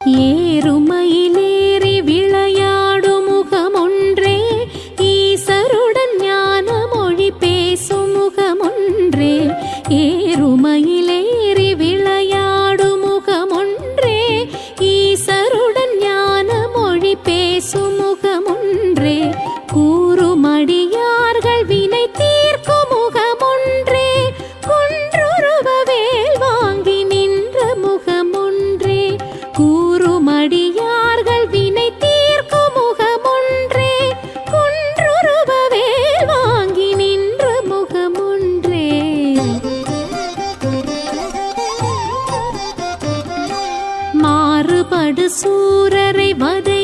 ஏறுமயிலேறி விளையாடும் முகமொன்றே, ஈசருடன் ஞான மொழி பேசும் முகமொன்றே. ஏறுமயிலேறி விளையாடும் முகமொன்றே, ஈசருடன் ஞான மொழி பேசும் முகமொன்றே. கூறுமடியார்கள் வினை தீர்க்கும் முகமொன்றே, குன்றுருவ வேல் வாங்கி நின்ற முகமொன்றே. கூறுமடியார்கள் வினை தீர்க்கும் முகமொன்றே, குன்றுருவ வேல் வாங்கி நின்ற முகமொன்றே. மாறுபடு சூரரை வதை